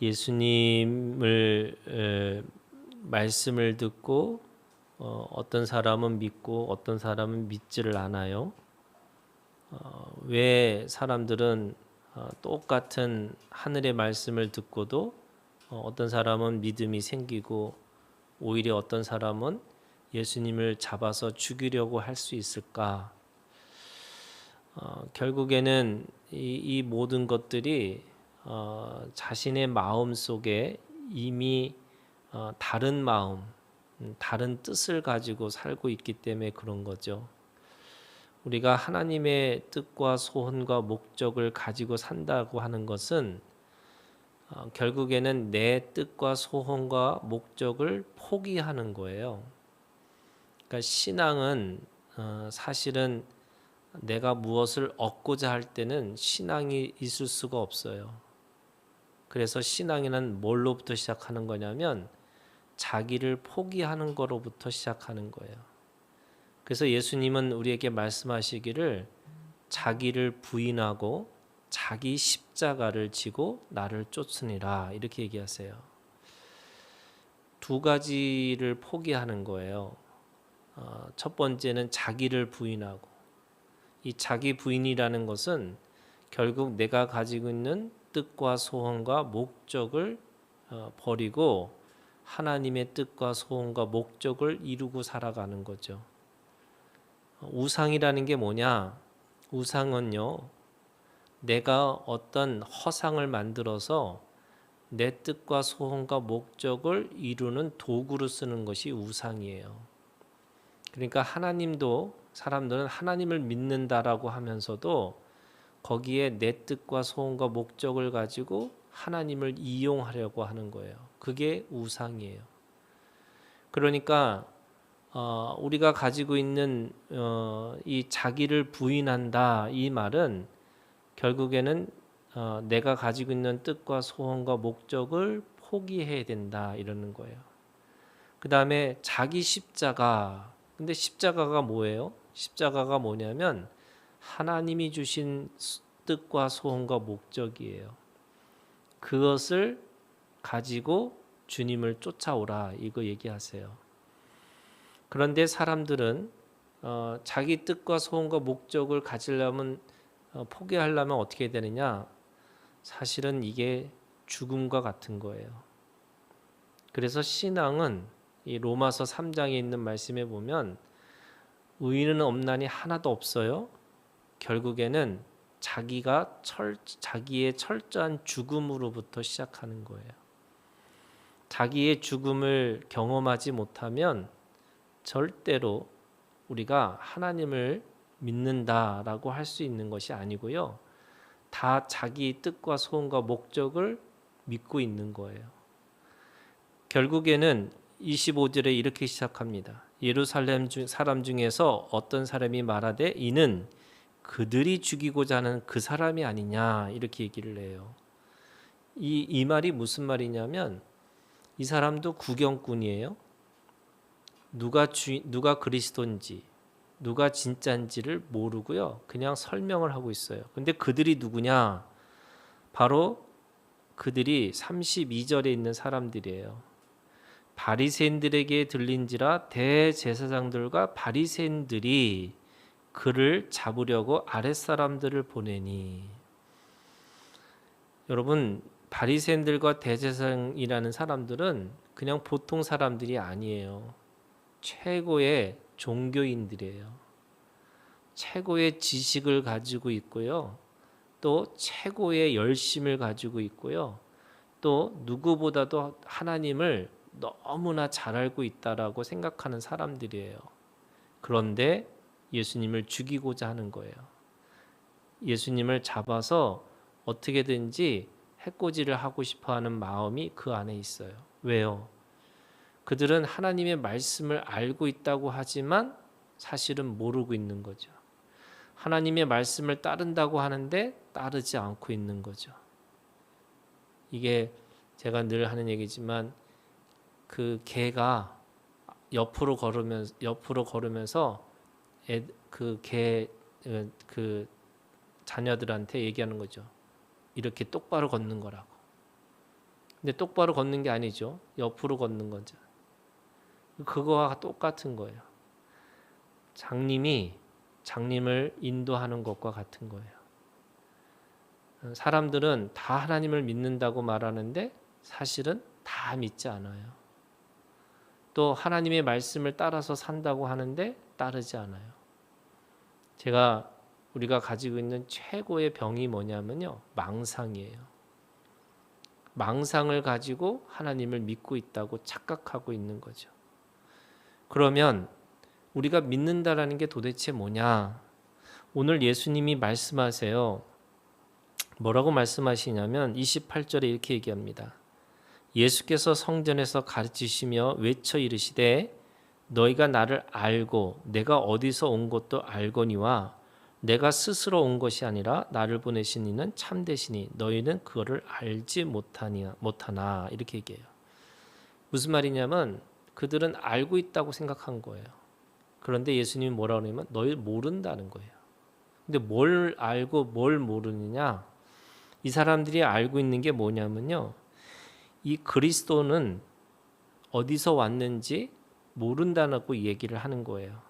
예수님을 말씀을 듣고 어떤 사람은 믿고 어떤 사람은 믿지를 않아요. 왜 사람들은 똑같은 하늘의 말씀을 듣고도 어떤 사람은 믿음이 생기고 오히려 어떤 사람은 예수님을 잡아서 죽이려고 할 수 있을까? 결국에는 이 모든 것들이 자신의 마음 속에 이미 다른 마음, 다른 뜻을 가지고 살고 있기 때문에 그런 거죠. 우리가 하나님의 뜻과 소원과 목적을 가지고 산다고 하는 것은 결국에는 내 뜻과 소원과 목적을 포기하는 거예요. 그러니까 신앙은 사실은 내가 무엇을 얻고자 할 때는 신앙이 있을 수가 없어요. 그래서 신앙에는 뭘로부터 시작하는 거냐면 자기를 포기하는 거로부터 시작하는 거예요. 그래서 예수님은 우리에게 말씀하시기를 자기를 부인하고 자기 십자가를 지고 나를 쫓으니라 이렇게 얘기하세요. 두 가지를 포기하는 거예요. 첫 번째는 자기를 부인하고, 이 자기 부인이라는 것은 결국 내가 가지고 있는 뜻과 소원과 목적을 버리고 하나님의 뜻과 소원과 목적을 이루고 살아가는 거죠. 우상이라는 게 뭐냐? 우상은요, 내가 어떤 허상을 만들어서 내 뜻과 소원과 목적을 이루는 도구로 쓰는 것이 우상이에요. 그러니까 하나님도, 사람들은 하나님을 믿는다라고 하면서도 거기에 내 뜻과 소원과 목적을 가지고 하나님을 이용하려고 하는 거예요. 그게 우상이에요. 그러니까 우리가 가지고 있는 이 자기를 부인한다 이 말은 결국에는 내가 가지고 있는 뜻과 소원과 목적을 포기해야 된다 이러는 거예요. 그 다음에 자기 십자가. 근데 십자가가 뭐예요? 십자가가 뭐냐면 하나님이 주신 뜻과 소원과 목적이에요. 그것을 가지고 주님을 쫓아오라 이거 얘기하세요. 그런데 사람들은 자기 뜻과 소원과 목적을 가지려면 포기하려면 어떻게 되느냐? 사실은 이게 죽음과 같은 거예요. 그래서 신앙은 이 로마서 3장에 있는 말씀에 보면 의인은 없나니 하나도 없어요. 결국에는 자기의 철저한 죽음으로부터 시작하는 거예요. 자기의 죽음을 경험하지 못하면 절대로 우리가 하나님을 믿는다라고 할 수 있는 것이 아니고요. 다 자기 뜻과 소원과 목적을 믿고 있는 거예요. 결국에는 25절에 이렇게 시작합니다. 예루살렘 사람 중에서 어떤 사람이 말하되 이는 그들이 죽이고자 하는 그 사람이 아니냐 이렇게 얘기를 해요. 이 말이 무슨 말이냐면 이 사람도 구경꾼이에요. 누가 그리스도인지 누가 진짜인지를 모르고요. 그냥 설명을 하고 있어요. 근데 그들이 누구냐? 바로 그들이 32절에 있는 사람들이에요. 바리새인들에게 들린지라 대제사장들과 바리새인들이 그를 잡으려고 아랫사람들을 보내니. 여러분, 바리새인들과 대제사장이라는 사람들은 그냥 보통 사람들이 아니에요. 최고의 종교인들이에요. 최고의 지식을 가지고 있고요. 또 최고의 열심을 가지고 있고요. 또 누구보다도 하나님을 너무나 잘 알고 있다라고 생각하는 사람들이에요. 그런데 예수님을 죽이고자 하는 거예요. 예수님을 잡아서 어떻게든지 해코지를 하고 싶어하는 마음이 그 안에 있어요. 왜요? 그들은 하나님의 말씀을 알고 있다고 하지만 사실은 모르고 있는 거죠. 하나님의 말씀을 따른다고 하는데 따르지 않고 있는 거죠. 이게 제가 늘 하는 얘기지만 그 개가 옆으로 걸으면서 그 자녀들한테 얘기하는 거죠. 이렇게 똑바로 걷는 거라고. 근데 똑바로 걷는 게 아니죠. 옆으로 걷는 거죠. 그거와 똑같은 거예요. 장님을 인도하는 것과 같은 거예요. 사람들은 다 하나님을 믿는다고 말하는데 사실은 다 믿지 않아요. 또 하나님의 말씀을 따라서 산다고 하는데 따르지 않아요. 우리가 가지고 있는 최고의 병이 뭐냐면요, 망상이에요. 망상을 가지고 하나님을 믿고 있다고 착각하고 있는 거죠. 그러면 우리가 믿는다라는 게 도대체 뭐냐? 오늘 예수님이 말씀하세요. 뭐라고 말씀하시냐면 28절에 이렇게 얘기합니다. 예수께서 성전에서 가르치시며 외쳐 이르시되 너희가 나를 알고 내가 어디서 온 것도 알거니와 내가 스스로 온 것이 아니라 나를 보내신 이는 참되시니 너희는 그거를 알지 못하나 이렇게 얘기해요. 무슨 말이냐면 그들은 알고 있다고 생각한 거예요. 그런데 예수님이 뭐라고 하냐면 너희 모른다는 거예요. 근데 뭘 알고 뭘 모르느냐? 이 사람들이 알고 있는 게 뭐냐면요, 이 그리스도는 어디서 왔는지 모른다고 얘기를 하는 거예요.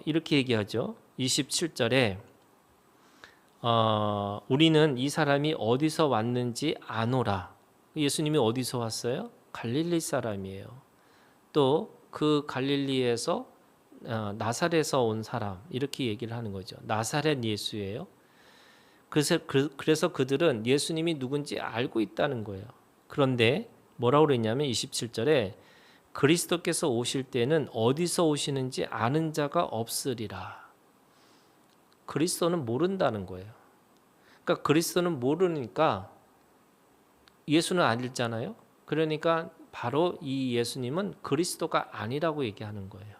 이렇게 얘기하죠. 27절에 우리는 이 사람이 어디서 왔는지 아노라. 예수님이 어디서 왔어요? 갈릴리 사람이에요. 또 그 갈릴리에서 나사렛에서 온 사람, 이렇게 얘기를 하는 거죠. 나사렛 예수예요. 그래서 그들은 예수님이 누군지 알고 있다는 거예요. 그런데 뭐라고 그랬냐면 27절에 그리스도께서 오실 때는 어디서 오시는지 아는 자가 없으리라. 그리스도는 모른다는 거예요. 그러니까 그리스도는 모르니까 예수는 알잖아요. 그러니까 바로 이 예수님은 그리스도가 아니라고 얘기하는 거예요.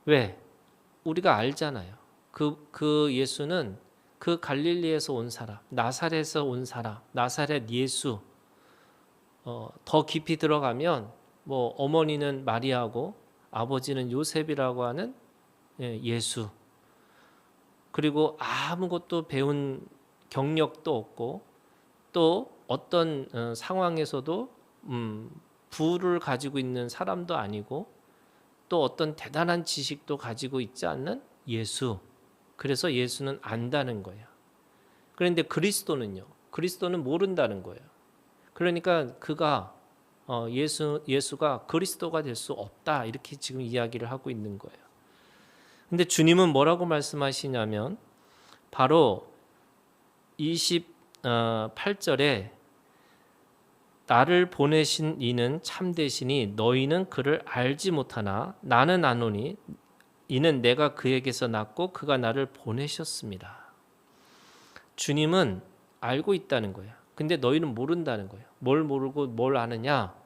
왜? 우리가 알잖아요. 그 예수는 그 갈릴리에서 온 사람, 나사렛에서 온 사람, 나사렛 예수. 더 깊이 들어가면 뭐 어머니는 마리아고 아버지는 요셉이라고 하는 예수. 그리고 아무것도 배운 경력도 없고 또 어떤 상황에서도 부를 가지고 있는 사람도 아니고 또 어떤 대단한 지식도 가지고 있지 않는 예수. 그래서 예수는 안다는 거예요. 그런데 그리스도는요, 그리스도는 모른다는 거예요. 그러니까 예수가 그리스도가 될 수 없다, 이렇게 지금 이야기를 하고 있는 거예요. 근데 주님은 뭐라고 말씀하시냐면 바로 28절에 나를 보내신 이는 참되시니 너희는 그를 알지 못하나 나는 아노니 이는 내가 그에게서 났고 그가 나를 보내셨습니다. 주님은 알고 있다는 거예요. 근데 너희는 모른다는 거예요. 뭘 모르고 뭘 아느냐?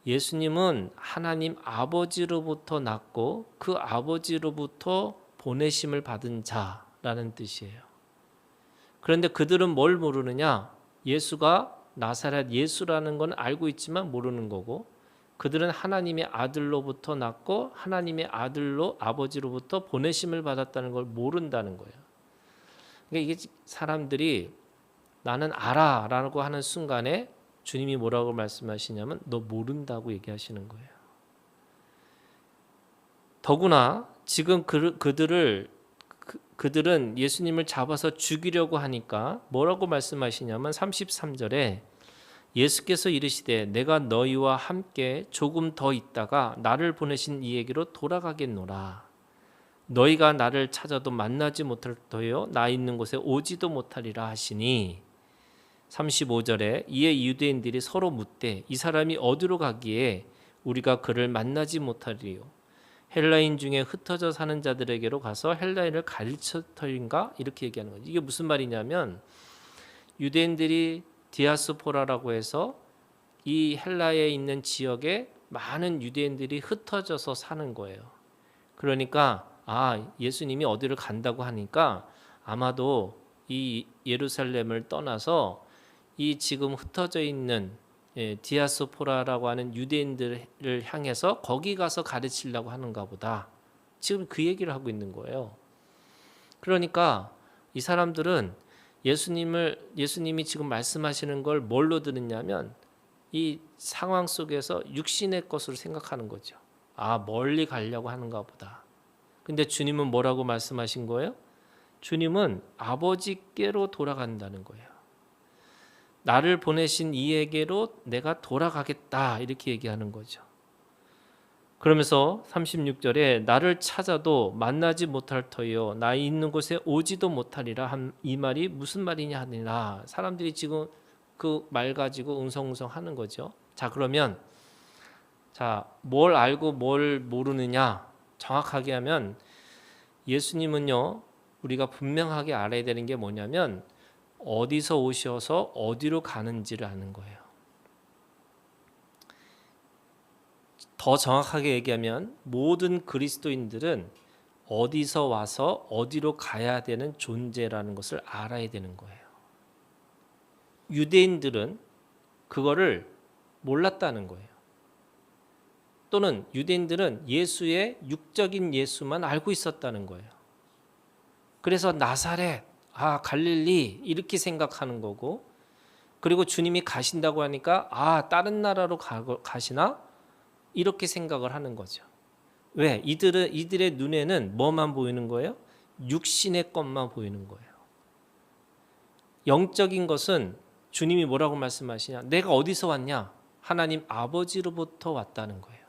예수님은 하나님 아버지로부터 났고 그 아버지로부터 보내심을 받은 자라는 뜻이에요. 그런데 그들은 뭘 모르느냐? 예수가 나사렛 예수라는 건 알고 있지만 모르는 거고, 그들은 하나님의 아들로부터 났고 하나님의 아들로 아버지로부터 보내심을 받았다는 걸 모른다는 거예요. 그러니까 이게 사람들이 나는 알아라고 하는 순간에 주님이 뭐라고 말씀하시냐면 너 모른다고 얘기하시는 거예요. 더구나 지금 그들은 예수님을 잡아서 죽이려고 하니까 뭐라고 말씀하시냐면 33절에 예수께서 이르시되 내가 너희와 함께 조금 더 있다가 나를 보내신 이에게로 돌아가겠노라. 너희가 나를 찾아도 만나지 못할 터요 나 있는 곳에 오지도 못하리라 하시니 35절에 이에 유대인들이 서로 묻되 이 사람이 어디로 가기에 우리가 그를 만나지 못하리요. 헬라인 중에 흩어져 사는 자들에게로 가서 헬라인을 가르칠 터인가? 이렇게 얘기하는 거죠. 이게 무슨 말이냐면 유대인들이 디아스포라라고 해서 이 헬라에 있는 지역에 많은 유대인들이 흩어져서 사는 거예요. 그러니까 예수님이 어디를 간다고 하니까 아마도 이 예루살렘을 떠나서 이 지금 흩어져 있는 디아스포라라고 하는 유대인들을 향해서 거기 가서 가르치려고 하는가 보다. 지금 그 얘기를 하고 있는 거예요. 그러니까 이 사람들은 예수님이 지금 말씀하시는 걸 뭘로 들었냐면 이 상황 속에서 육신의 것으로 생각하는 거죠. 아, 멀리 가려고 하는가 보다. 근데 주님은 뭐라고 말씀하신 거예요? 주님은 아버지께로 돌아간다는 거예요. 나를 보내신 이에게로 내가 돌아가겠다 이렇게 얘기하는 거죠. 그러면서 36절에 나를 찾아도 만나지 못할 터이요 나 있는 곳에 오지도 못하리라 한 이 말이 무슨 말이냐 하니라. 사람들이 지금 그 말 가지고 웅성웅성 하는 거죠. 자, 그러면 뭘 알고 뭘 모르느냐 정확하게 하면 예수님은요 우리가 분명하게 알아야 되는 게 뭐냐면 어디서 오셔서 어디로 가는지를 아는 거예요. 더 정확하게 얘기하면 모든 그리스도인들은 어디서 와서 어디로 가야 되는 존재라는 것을 알아야 되는 거예요. 유대인들은 그거를 몰랐다는 거예요. 또는 유대인들은 예수의 육적인 예수만 알고 있었다는 거예요. 그래서 나사렛, 갈릴리 이렇게 생각하는 거고, 그리고 주님이 가신다고 하니까 다른 나라로 가시나? 이렇게 생각을 하는 거죠. 왜? 이들의 눈에는 뭐만 보이는 거예요? 육신의 것만 보이는 거예요. 영적인 것은 주님이 뭐라고 말씀하시냐? 내가 어디서 왔냐? 하나님 아버지로부터 왔다는 거예요.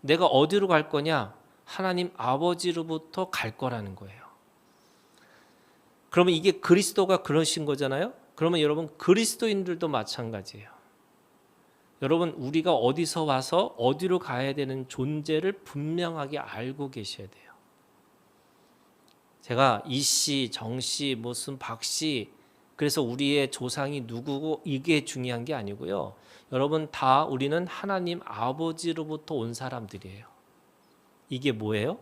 내가 어디로 갈 거냐? 하나님 아버지로부터 갈 거라는 거예요. 그러면 이게 그리스도가 그러신 거잖아요. 그러면 여러분 그리스도인들도 마찬가지예요. 여러분 우리가 어디서 와서 어디로 가야 되는 존재를 분명하게 알고 계셔야 돼요. 제가 이씨, 정씨, 무슨 박씨 그래서 우리의 조상이 누구고 이게 중요한 게 아니고요. 여러분 다 우리는 하나님 아버지로부터 온 사람들이에요. 이게 뭐예요?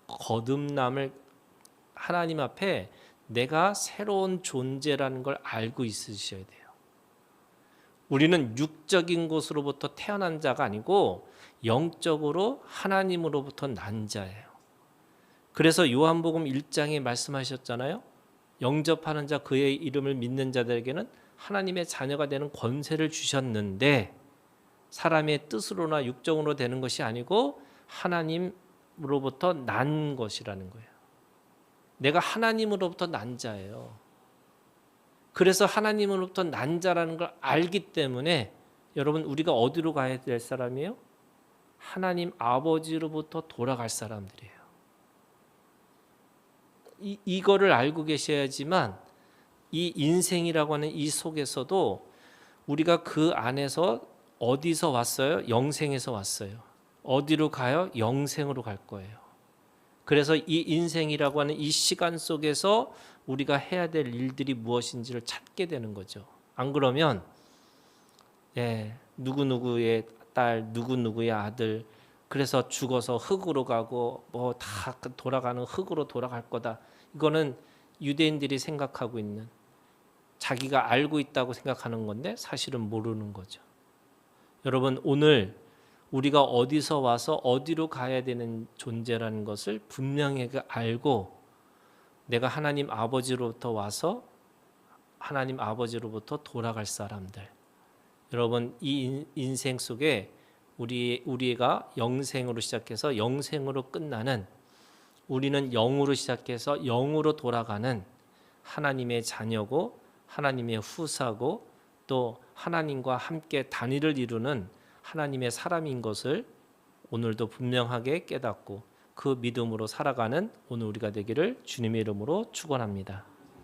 거듭남을 하나님 앞에 내가 새로운 존재라는 걸 알고 있으셔야 돼요. 우리는 육적인 곳으로부터 태어난 자가 아니고 영적으로 하나님으로부터 난 자예요. 그래서 요한복음 1장에 말씀하셨잖아요. 영접하는 자 그의 이름을 믿는 자들에게는 하나님의 자녀가 되는 권세를 주셨는데 사람의 뜻으로나 육정으로 되는 것이 아니고 하나님으로부터 난 것이라는 거예요. 내가 하나님으로부터 난 자예요. 그래서 하나님으로부터 난 자라는 걸 알기 때문에 여러분 우리가 어디로 가야 될 사람이에요? 하나님 아버지로부터 돌아갈 사람들이에요. 이거를 알고 계셔야지만 이 인생이라고 하는 이 속에서도 우리가 그 안에서 어디서 왔어요? 영생에서 왔어요. 어디로 가요? 영생으로 갈 거예요. 그래서 이 인생이라고 하는 이 시간 속에서 우리가 해야 될 일들이 무엇인지를 찾게 되는 거죠. 안 그러면 누구누구의 딸, 누구누구의 아들 그래서 죽어서 흙으로 가고 뭐 다 돌아가는 흙으로 돌아갈 거다. 이거는 유대인들이 생각하고 있는 자기가 알고 있다고 생각하는 건데 사실은 모르는 거죠. 여러분 오늘 우리가 어디서 와서 어디로 가야 되는 존재라는 것을 분명하게 알고 내가 하나님 아버지로부터 와서 하나님 아버지로부터 돌아갈 사람들. 여러분 이 인생 속에 우리가 영생으로 시작해서 영생으로 끝나는 우리는 영으로 시작해서 영으로 돌아가는 하나님의 자녀고 하나님의 후사고 또 하나님과 함께 단위를 이루는 하나님의 사람인 것을 오늘도 분명하게 깨닫고 그 믿음으로 살아가는 오늘 우리가 되기를 주님의 이름으로 축원합니다.